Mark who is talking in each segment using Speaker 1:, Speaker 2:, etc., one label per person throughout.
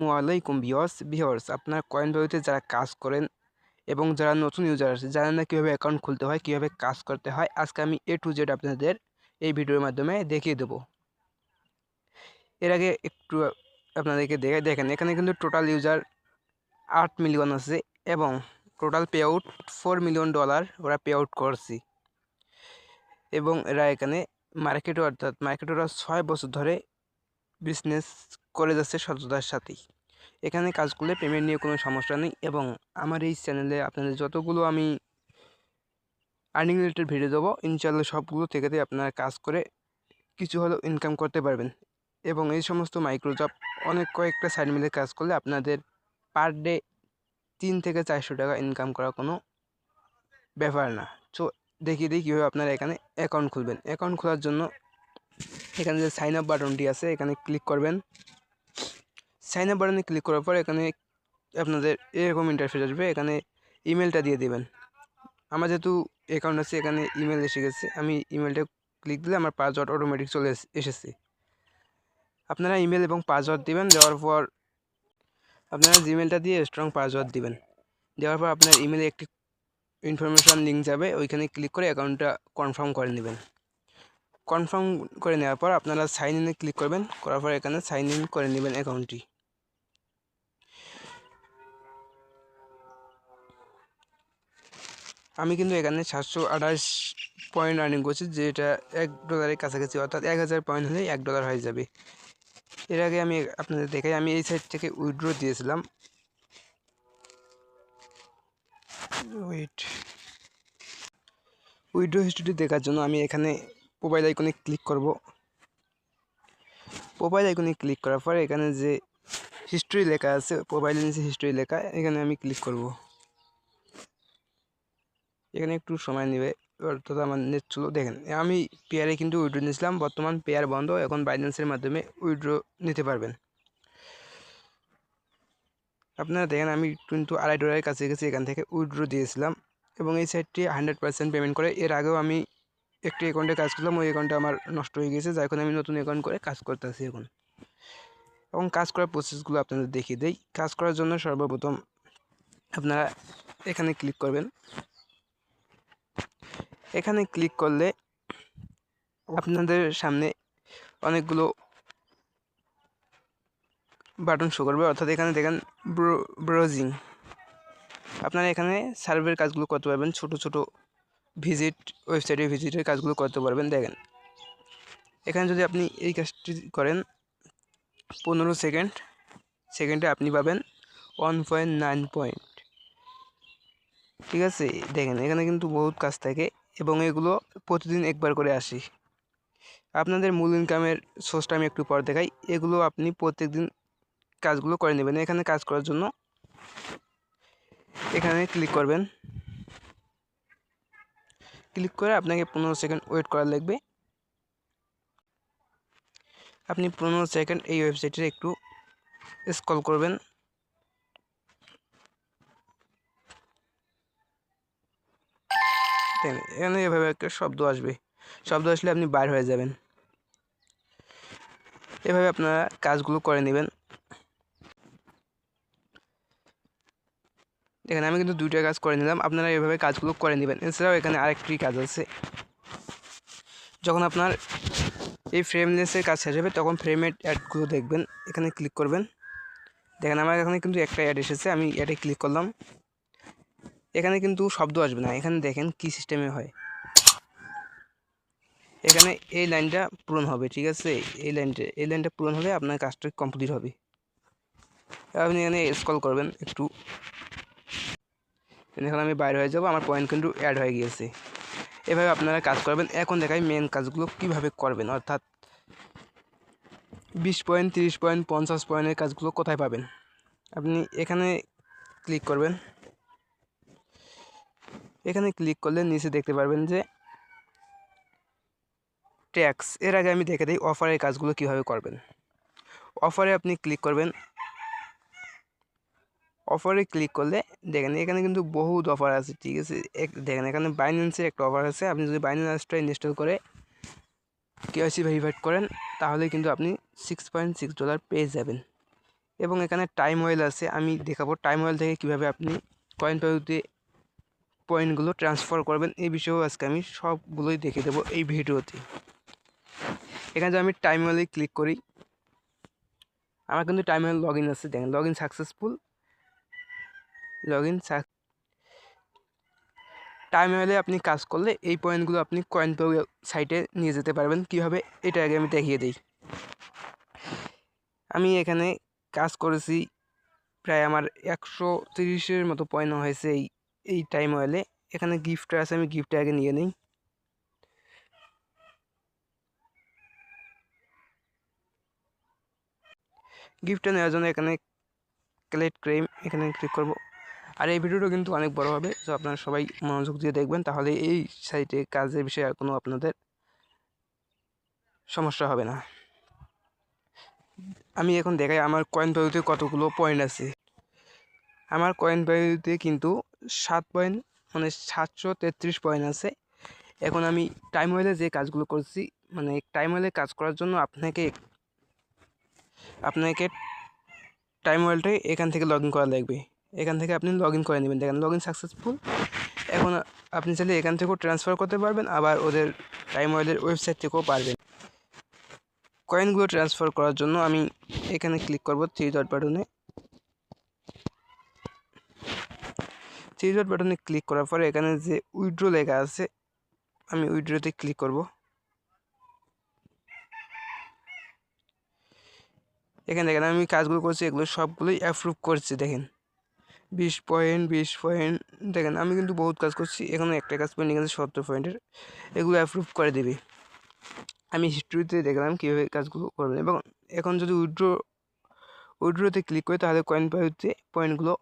Speaker 1: ওয়ালাইকুম ভিউয়ার্স আপনার কয়েন ভ্যালুতে যারা কাজ করেন এবং যারা নতুন ইউজার আছে জানেন না কীভাবে অ্যাকাউন্ট খুলতে হয়, কীভাবে কাজ করতে হয়, আজকে আমি A to Z আপনাদের এই ভিডিওর মাধ্যমে দেখিয়ে দেবো। এর আগে একটু আপনাদেরকে দেখেন এখানে কিন্তু টোটাল ইউজার 8 মিলিয়ন আছে এবং টোটাল পে আউট $4 মিলিয়ন ওরা পে আউট করছি এবং এরা এখানে মার্কেটে ওরা 6 বছর ধরে বিজনেস করে যাচ্ছে সততার সাথেই। এখানে কাজ করলে পেমেন্ট নিয়ে কোনো সমস্যা নেই এবং আমার এই চ্যানেলে আপনাদের যতগুলো আমি আর্নিং রিলেটেড ভিডিও দেবো ইনশাআল্লাহ সবগুলো থেকে আপনারা কাজ করে কিছু হলেও ইনকাম করতে পারবেন এবং এই সমস্ত মাইক্রোজব অনেক কয়েকটা সাইড মিলে কাজ করলে আপনাদের পার ডে 3 থেকে 400 টাকা ইনকাম করা কোনো ব্যাপার না। সো দেখিয়ে দিই কীভাবে আপনারা এখানে অ্যাকাউন্ট খুলবেন। অ্যাকাউন্ট খোলার জন্য এখানে যে সাইন আপ বাটনটি আছে এখানে ক্লিক করবেন। সাইন আপ বাটনে ক্লিক করার পর এখানে আপনাদের এরকম ইন্টারফেস আসবে, এখানে ইমেলটা দিয়ে দেবেন। আমার যেহেতু অ্যাকাউন্ট আছে এখানে ইমেল এসে গেছে, আমি ইমেলটা ক্লিক দিলে আমার পাসওয়ার্ড অটোমেটিক চলে এসেছে। আপনারা ইমেল এবং পাসওয়ার্ড দিবেন, দেওয়ার পর আপনারা জিমেলটা দিয়ে স্ট্রং পাসওয়ার্ড দিবেন। দেওয়ার পর আপনার ইমেলে একটি ইনফরমেশন লিঙ্ক যাবে, ওইখানে ক্লিক করে অ্যাকাউন্টটা কনফার্ম করে নেবেন। কনফার্ম করে নেওয়ার পর আপনারা সাইন ইনে ক্লিক করবেন, করার পর এখানে সাইন ইন করে নেবেন অ্যাকাউন্টটি। আমি কিন্তু এখানে 728 পয়েন্ট আর্নিং করছি, যেটা $1 কাছাকাছি, অর্থাৎ 1000 পয়েন্ট হলে $1 হয়ে যাবে। এর আগে আমি আপনাদের দেখাই, আমি এই সাইট থেকে উইথড্র দিয়েছিলাম। উইথড্র হিস্ট্রি দেখার জন্য আমি এখানে প্রোফাইল আইকনে ক্লিক করব। প্রোফাইল আইকনে ক্লিক করার পর এখানে যে হিস্ট্রি লেখা আছে, প্রোফাইলের নিচে হিস্ট্রি লেখা, এখানে আমি ক্লিক করব। এখানে একটু সময় নেবে, অর্থাৎ আমার নেট চলো। দেখেন আমি পেয়ারে কিন্তু উইথড্র নিয়েছিলাম, বর্তমান পেয়ার বন্ধ, এখন বাইন্যান্সের মাধ্যমে উইথড্র নিতে পারবেন। আপনারা দেখেন আমি কিন্তু $2.5 কাছাকাছি এখান থেকে উইথড্র দিয়েছিলাম এবং এই সাইটটি 100% পেমেন্ট করে। এর আগেও আমি একটি অ্যাকাউন্টে কাজ করলাম, ওই অ্যাকাউন্টটা আমার নষ্ট হয়ে গেছে, যার কারণে আমি নতুন অ্যাকাউন্ট করে কাজ করতেছি এখন। এবং কাজ করার প্রসেসগুলো আপনাদের দেখিয়ে দেই। কাজ করার জন্য সর্বপ্রথম আপনারা এখানে ক্লিক করবেন। এখানে ক্লিক করলে আপনাদের সামনে অনেকগুলো বাটন শো করবে, অর্থাৎ এখানে দেখেন ব্রাউজিং। আপনারা এখানে সার্ভের কাজগুলো করতে পারবেন, ছোট ছোট ওয়েবসাইটে ভিজিটের কাজগুলো করতে পারবেন। দেখেন এখানে যদি আপনি এই কাজটি করেন 15 সেকেন্ডে আপনি পাবেন 1.9 পয়েন্ট। ঠিক আছে, দেখেন এখানে কিন্তু বহুত কাজ থাকে এবং এগুলো প্রতিদিন একবার করে আসি। আপনাদের মূল ইনকামের সোর্সটা আমি একটু পর দেখাই। এগুলো আপনি প্রত্যেকদিন কাজগুলো করে নেবেন। এখানে কাজ করার জন্য এখানে ক্লিক করবেন, ক্লিক করে আপনাকে 15 সেকেন্ড ওয়েট করা লাগবে। আপনি 15 সেকেন্ড এই ওয়েবসাইটে একটু স্ক্রল করবেন। এখানে এভাবে একটা শব্দ আসবে, শব্দ আসলে আপনি বাইর হয়ে যাবেন। এভাবে আপনারা কাজগুলো করে নেবেন। দেখেন আমি কিন্তু 2টা কাজ করে নিলাম, আপনারা এভাবে কাজগুলো করে নেবেন। এছাড়াও এখানে আরেকটি কাজ আছে, যখন আপনার এই ফ্রেমলেসের কাজ শেষ হবে তখন ফ্রেমের অ্যাডগুলো দেখবেন, এখানে ক্লিক করবেন। দেখেন আমার এখানে কিন্তু একটা অ্যাড এসেছে, আমি অ্যাডে ক্লিক করলাম। এখানে কিন্তু শব্দ আসবে না, এখানে দেখেন কি সিস্টেমে হয়। এখানে এই লাইনটা পূরণ হবে, ঠিক আছে, এই লাইনটা পূরণ হলে আপনার কাজটা কমপ্লিট হবে। আপনি এখানে স্ক্রল করবেন একটু, এখানে আমি বাইরে হয়ে যাব, আমার পয়েন্ট কিন্তু অ্যাড হয়ে গিয়েছে। এভাবে আপনারা কাজ করবেন। এখন দেখাই মেন কাজগুলো কিভাবে করবেন, অর্থাৎ 20 পয়েন্ট, 30 পয়েন্ট, 50 পয়েন্টের কাজগুলো কোথায় পাবেন। আপনি এখানে ক্লিক করবেন। এখানে ক্লিক করলে নিচে দেখতে পারবেন যে ট্যাক্স। এর আগে আমি দেখে দিই অফারের কাজগুলো কিভাবে করবেন। অফারে আপনি ক্লিক করবেন। অফারে ক্লিক করলে দেখেন এখানে কিন্তু বহুত অফার আছে, ঠিক আছে। দেখেন এখানে বাইন্যান্সের একটা অফার আছে, আপনি যদি বাইন্যান্সটা ইনস্টল করে KYC ভেরিফাইড করেন তাহলে কিন্তু আপনি $6.6 পেয়ে যাবেন। এবং এখানে টাইম ওয়েল আছে, আমি দেখাবো টাইম ওয়েল থেকে কিভাবে আপনি কয়েন ভ্যালুতে পয়েন্টগুলো ট্রান্সফার করবেন। এই বিষয়েও আজকে আমি সবগুলোই দেখিয়ে দেবো এই ভিডিওতে। এখানে যদি আমি টাইম ওয়েলে ক্লিক করি, আমার কিন্তু টাইম ওয়েল লগ ইন আছে, দেখেন log in successful, log in. Time ওয়েলে আপনি কাজ করলে এই পয়েন্টগুলো আপনি কয়েন সাইটে নিয়ে যেতে পারবেন। কীভাবে এটা আগে আমি দেখিয়ে দিই। আমি এখানে কাজ করেছি, প্রায় আমার 130-এর মতো পয়েন্ট হয়েছে এই টাইম ওয়েলে। এখানে গিফট আছে, আমি গিফটটা আগে নিয়ে নিই। গিফটটা নেওয়ার জন্য এখানে কালেক্ট ক্লেম এখানে ক্লিক করব। আর এই ভিডিওটা কিন্তু অনেক বড় হবে, তো আপনারা সবাই মনোযোগ দিয়ে দেখবেন, তাহলে এই সাইটে কাজের বিষয়ে আর কোনো আপনাদের সমস্যা হবে না। আমি এখন দেখাই আমার কয়েন ভ্যালুতে কতগুলো পয়েন্ট আছে। আমার কয়েন ভ্যালুতে কিন্তু 7 পয়েন্ট, মানে 733 পয়েন্ট আছে। এখন আমি টাইম ওয়েলে যে কাজগুলো করছি, মানে টাইম ওয়েলে কাজ করার জন্য আপনাকে টাইম ওয়েলটাই এখান থেকে লগ ইন করা লাগবে। এখান থেকে আপনি লগ ইন করে নেবেন, দেখেন লগ ইন সাকসেসফুল। এখন আপনি চাইলে এখান থেকেও ট্রান্সফার করতে পারবেন, আবার ওদের টাইম ওয়েলের ওয়েবসাইট থেকেও পারবেন। কয়েনগুলো ট্রান্সফার করার জন্য আমি এখানে ক্লিক করব থ্রি ডট বাটনে। থ্রি ডট বাটনে ক্লিক করার পরে এখানে যে উইথড্র লেখা আছে, আমি উইথড্রতে ক্লিক করব। এখানে দেখেন আমি কাজগুলো করছি, এগুলো সবগুলোই অ্যাপ্রুভ করছি। দেখেন 20 পয়েন্ট, 20 পয়েন্ট, দেখেন আমি কিন্তু বহুত কাজ করছি। এখানে একটা কাজ পেন্ডিং আছে 70 পয়েন্টের, এগুলো অ্যাপ্রুভ করে দেবে। আমি হিস্ট্রিতে দেখলাম কীভাবে কাজগুলো করবেন। এবং এখন যদি উইথড্রতে ক্লিক করি, তাহলে কয়েন ভ্যালুতে পয়েন্টগুলো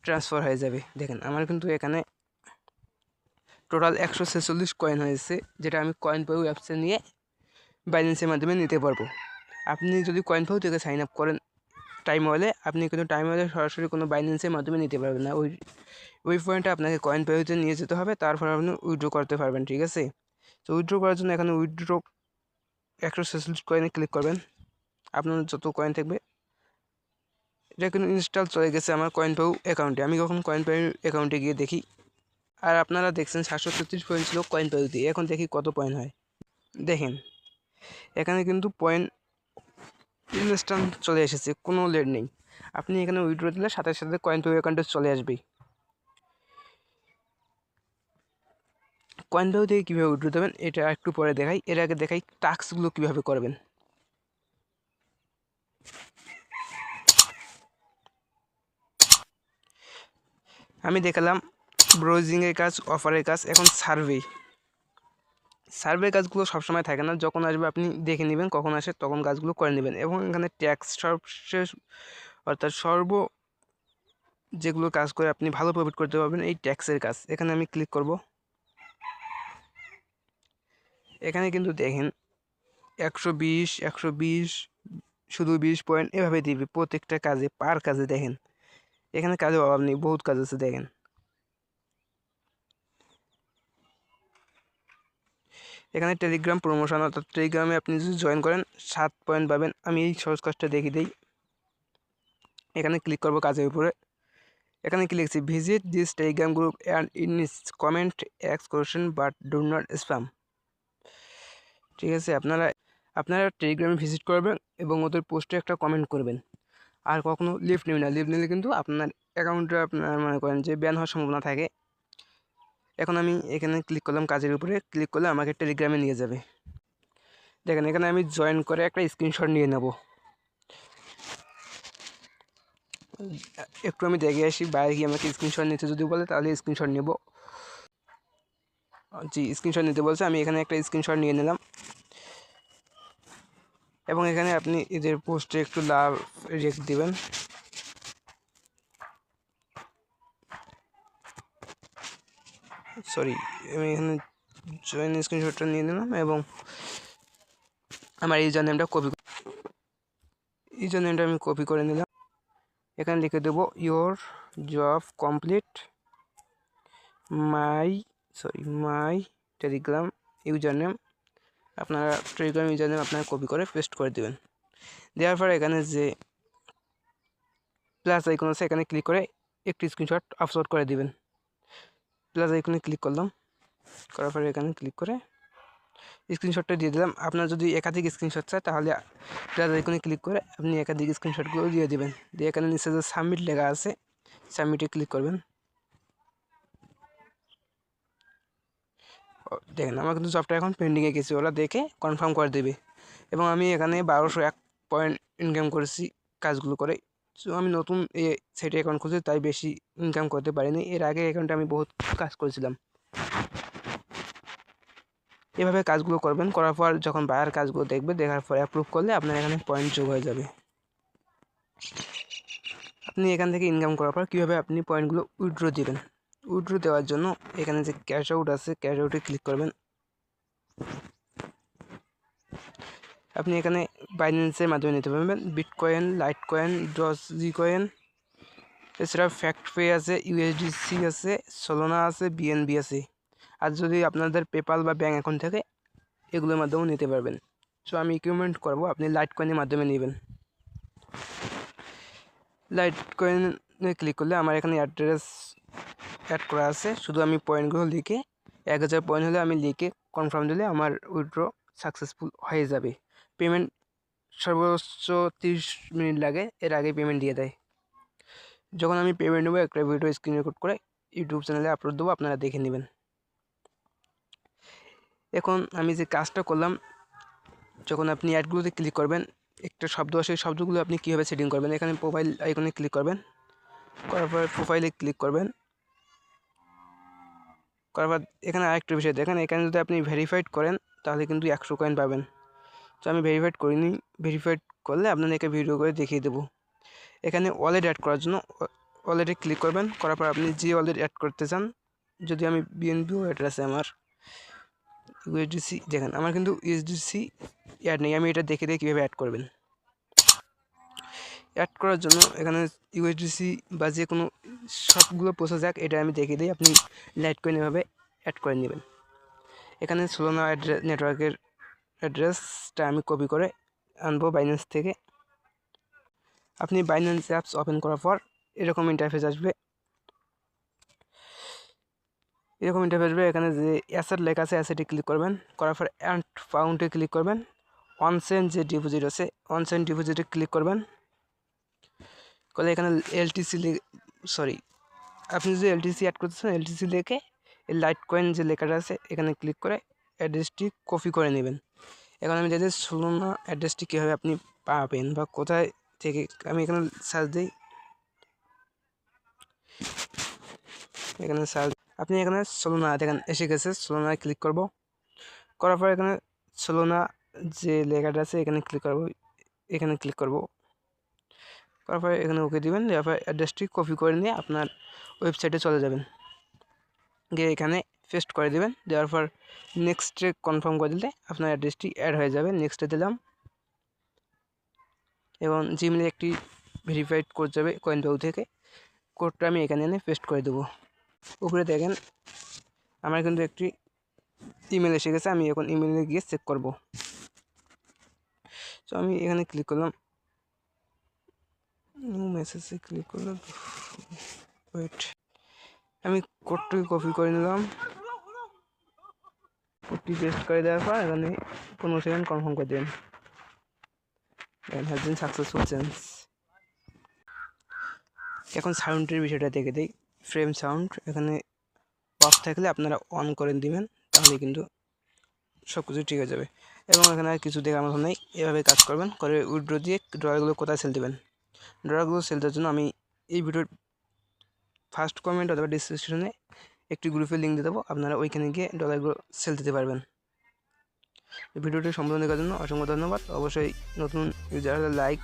Speaker 1: ট্রান্সফার হয়ে যাবে। দেখেন আমার কিন্তু এখানে টোটাল 146 কয়েন হয়েছে, যেটা আমি কয়েন ভ্যালু অ্যাপসে নিয়ে বাইন্যান্সের মাধ্যমে নিতে পারবো। আপনি যদি কয়েন ভ্যালু থেকে সাইন আপ করেন টাইম ওয়েলে, আপনি কিন্তু টাইম ওয়েলে সরাসরি কোনো বাইন্যান্সের মাধ্যমে নিতে পারবেন না। ওই পয়েন্টটা আপনাকে কয়েন ভ্যালুতে নিয়ে যেতে হবে, তারপর আপনি উইথড্র করতে পারবেন, ঠিক আছে? তো উইথড্র করার জন্য এখানে উইথড্র 146 কয়েনে ক্লিক করবেন। আপনার যত কয়েন থাকবে, এটা কিন্তু ইনস্টল চলে গেছে আমার কয়েন ভ্যালু অ্যাকাউন্টে। আমি কখন কয়েন ভ্যালু অ্যাকাউন্টে গিয়ে দেখি, আর আপনারা দেখছেন 733 পয়েন্ট ছিল কয়েন ভ্যালুতে। এখন দেখি কত পয়েন্ট হয়। দেখেন এখানে কিন্তু পয়েন্ট ইনস্ট্যান্ট চলে এসেছে, কোনো লেট নেই। আপনি এখানে উইথড্র দিলে সাথে সাথে কয়েন ভ্যালু অ্যাকাউন্টে চলে আসবে। কয়েন ভ্যালু থেকে কীভাবে উইথড্র দেবেন এটা একটু পরে দেখাই, এর আগে দেখাই টাস্কগুলো কীভাবে করবেন। আমি দেখালাম ব্রাউজিংয়ের কাজ, অফারের কাজ। এখন সার্ভে কাজগুলো সবসময় থাকে না, যখন আসবে আপনি দেখে নেবেন, কখন আসে তখন কাজগুলো করে নেবেন। এবং এখানে ট্যাক্স সর্বশেষ, অর্থাৎ যেগুলো কাজ করে আপনি ভালো প্রফিট করতে পারবেন, এই ট্যাক্সের কাজ। এখানে আমি ক্লিক করব। এখানে কিন্তু দেখেন 120 শুধু 20 পয়েন্ট এভাবে দিবে প্রত্যেকটা কাজে, পার কাজে। দেখেন এখানে কাজের অভাব নেই, বহুত কাজ আছে। দেখেন এখানে টেলিগ্রাম প্রমোশন, অর্থাৎ টেলিগ্রামে আপনি যদি জয়েন করেন 7 পয়েন্ট পাবেন। আমি এই সহজ কাজটা দেখিয়ে দিই। এখানে ক্লিক করব কাজের উপরে। এখানে কি লিখছি, visit this Telegram group and in comment x question but do not spam. ঠিক আছে, আপনারা টেলিগ্রামে ভিজিট করবেন এবং ওদের পোস্টে একটা কমেন্ট করবেন। আর কখনো লিফট নেবেন না, লিফট নিলে কিন্তু আপনার অ্যাকাউন্টে আপনার মনে করেন যে ব্যান হওয়ার সম্ভাবনা থাকে। এখন আমি এখানে ক্লিক করলাম, কাজের উপরে ক্লিক করলে আমাকে টেলিগ্রামে নিয়ে যাবে। দেখেন এখানে আমি জয়েন করে একটা স্ক্রিনশট নিয়ে নেব। একটু আমি দেখে আসি, বাইরে গিয়ে আমাকে স্ক্রিনশট নিতে যদি বলে তাহলে স্ক্রিনশট নেব। জি, স্ক্রিনশট নিতে বলছে, আমি এখানে একটা স্ক্রিনশট নিয়ে নিলাম। এবং এখানে আপনি এদের পোস্টে একটু লাভ রেখে দেবেন। সরি, আমি এখানে জয়েন স্ক্রিনশটটা নিয়ে নিলাম এবং আমার ইউজার নেমটা আমি কপি করে নিলাম। এখানে লিখে দেবো your job complete my Telegram user name. আপনারা টেলিগ্রাম ইউজার নেম আপনারা কপি করে পেস্ট করে দেবেন। দেওয়ার পর এখানে যে প্লাস আইকন আছে, এখানে ক্লিক করে একটি স্ক্রিনশট আপলোড করে দিবেন। প্লাস আইকনে ক্লিক করলাম, করার পরে এখানে ক্লিক করে স্ক্রিনশটটা দিয়ে দিলাম। আপনার যদি একাধিক স্ক্রিনশট চায় তাহলে প্লাস আইকনে ক্লিক করে আপনি একাধিক স্ক্রিনশটগুলো দিয়ে দিবেন। দিয়ে এখানে নিচে যে সাবমিট লেখা আছে সাবমিটে ক্লিক করবেন। দেখেন আমার কিন্তু জবটা এখন পেন্ডিংয়ে গেছে, ওরা দেখে কনফার্ম করে দেবে। এবং আমি এখানে 1201 পয়েন্ট ইনকাম করেছি কাজগুলো করে। সো আমি নতুন এই সাইটে অ্যাকাউন্ট খুলছি, তাই বেশি ইনকাম করতে পারিনি। এর আগে অ্যাকাউন্টে আমি বহুত কাজ করেছিলাম। এভাবে কাজগুলো করবেন, করার পর যখন বায়ার কাজগুলো দেখবে, দেখার পর অ্যাপ্রুভ করলে আপনার এখানে পয়েন্ট যোগ হয়ে যাবে। আপনি এখান থেকে ইনকাম করার পর কীভাবে আপনি পয়েন্টগুলো উইথড্র দিবেন। উইথড্র দেওয়ার জন্য এখানে যে ক্যাশ আউট আছে, ক্যাশ আউটে ক্লিক করবেন। আপনি এখানে বাইন্যান্সের মাধ্যমে নিতে পারবেন, বিটকয়েন, লাইটকয়েন, ডজকয়েন, এছাড়া ফ্যাক্ট পে আছে, ইউএসডিসি আছে, সোলানা আছে, বিএনবি আছে। আর যদি আপনাদের পেপাল বা ব্যাঙ্ক অ্যাকাউন্ট থাকে এগুলোর মাধ্যমেও নিতে পারবেন। সো আমি রিকমেন্ড করবো আপনি লাইটকয়েনের মাধ্যমে নেবেন। লাইটকয়েনে ক্লিক করলে আমার এখানে অ্যাড্রেস অ্যাড করা আছে, শুধু আমি পয়েন্টগুলো লিখে 1000 পয়েন্ট হলে আমি লিখে কনফার্ম দিলে আমার উইথড্র সাকসেসফুল হয়ে যাবে। পেমেন্ট সর্বোচ্চ 30 মিনিট লাগে, এর আগে পেমেন্ট দিয়ে দেয়। যখন আমি পেমেন্ট নেবো একটা ভিডিও স্ক্রিন রেকর্ড করে ইউটিউব চ্যানেলে আপলোড দেবো, আপনারা দেখে নেবেন। এখন আমি যে কাজটা করলাম, যখন আপনি অ্যাডগুলোতে ক্লিক করবেন একটা শব্দ আসে, সেই শব্দগুলো আপনি কীভাবে সেটিং করবেন। এখানে প্রোফাইল আইকনে ক্লিক করবেন, করার পর প্রোফাইলে ক্লিক করবেন। করার পর এখানে আরেকটা বিষয় দেখেন, এখানে যদি আপনি ভেরিফাইড করেন তাহলে কিন্তু 100 কয়েন পাবেন। তো আমি ভেরিফাইড করিনি, ভেরিফাইড করলে আপনাদেরকে ভিডিও করে দেখিয়ে দেবো। এখানে ওয়ালেট অ্যাড করার জন্য ওয়ালেটে ক্লিক করবেন, করার পর আপনি যে ওয়ালেট অ্যাড করতে চান, যদি আমি বিএনবি ওয়ালেট আছে আমার, ইউএসডিসি দেখেন আমার কিন্তু ইউএসডিসি অ্যাড নেই, আমি এটা দেখে দিয়ে কীভাবে অ্যাড করবেন। অ্যাড করার জন্য এখানে ইউএসডিসি বা যে কোনো সবগুলো প্রসেস যাক, এটা আমি দেখে দিই, আপনি লাইটকয়েন এভাবে অ্যাড করে নেবেন। এখানে সোলানা নেটওয়ার্কের অ্যাড্রেসটা আমি কপি করে আনবো বাইন্যান্স থেকে। আপনি বাইন্যান্স অ্যাপস ওপেন করার পর এরকম ইন্টারফেস আসবে, এখানে যে অ্যাসেট লেখা আছে অ্যাসেটে ক্লিক করবেন, করার পর অ্যান্ড ফাউন্ডে ক্লিক করবেন। অনসেন যে ডিপোজিট আছে অনসেন ডিপোজিটে ক্লিক করবেন, করলে এখানে আপনি যে এলটিসি অ্যাড করতেছেন এলটিসি লিখে এই লাইটকয়েন যে লেখাটা আছে এখানে ক্লিক করে অ্যাড্রেসটি কপি করে নেবেন। এখন আমি যাদের সোলানা অ্যাড্রেসটি কীভাবে আপনি পাবেন বা কোথায় থেকে, আমি এখানে সার্চ দিই, এখানে সার্চ, আপনি এখানে সোলানা দেখেন এসে গেছে, সোলানায় ক্লিক করব। করার পর এখানে সোলানা যে লেখাটা আছে এখানে ক্লিক করব, করার পরে এখানে ওকে দিবেন। দেওয়ার পর অ্যাড্রেসটি কপি করে নিয়ে আপনার ওয়েবসাইটে চলে যাবেন, গিয়ে এখানে পেস্ট করে দিবেন। দেওয়ার পর নেক্সটে কনফার্ম করে দিলে আপনার অ্যাড্রেসটি অ্যাড হয়ে যাবে। নেক্সটে দিলাম এবং জিমেলে একটি ভেরিফাইড কোড যাবে কয়েনবাউ থেকে, কোডটা আমি এখানে এনে পেস্ট করে দেবো। উপরে দেখেন আমার কিন্তু একটি ইমেল এসে গেছে, আমি এখন ইমেলে গিয়ে চেক করব। তো আমি এখানে ক্লিক করলাম, নিউ মেসেজে ক্লিক করলাম, ওয়েট, আমি কোডটি কপি করে নিলাম, কোডটি পেস্ট করে দেওয়ার পর এখানে 15 সেকেন্ড কনফার্ম করে দেবেন। Has been successful change. এখন সাউন্ডের বিষয়টা দেখে দিই, ফ্রেম সাউন্ড এখানে অফ থাকলে আপনারা অন করে দিবেন, তাহলে কিন্তু সব কিছু ঠিক হয়ে যাবে। এবং এখানে আর কিছু দেখার মতো নেই, এভাবে কাজ করবেন, করে উইথড্র দিয়ে ডলারগুলো কোথায় সেল দেবেন। ডলারগুলো সেল দেওয়ার জন্য আমি এই ভিডিওর ফার্স্ট কমেন্ট অথবা ডিসক্রিপশনে একটি গ্রুপের লিঙ্ক দিয়ে দেবো, আপনারা ওইখানে গিয়ে ডলারগুলো সেল দিতে পারবেন। ভিডিওটি সম্পূর্ণ দেখার জন্য অসংখ্য ধন্যবাদ। অবশ্যই নতুন ইউজাররা লাইক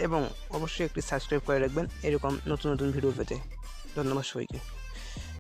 Speaker 1: এবং অবশ্যই একটি সাবস্ক্রাইব করে রাখবেন এরকম নতুন নতুন ভিডিও পেতে। ধন্যবাদ সবাইকে।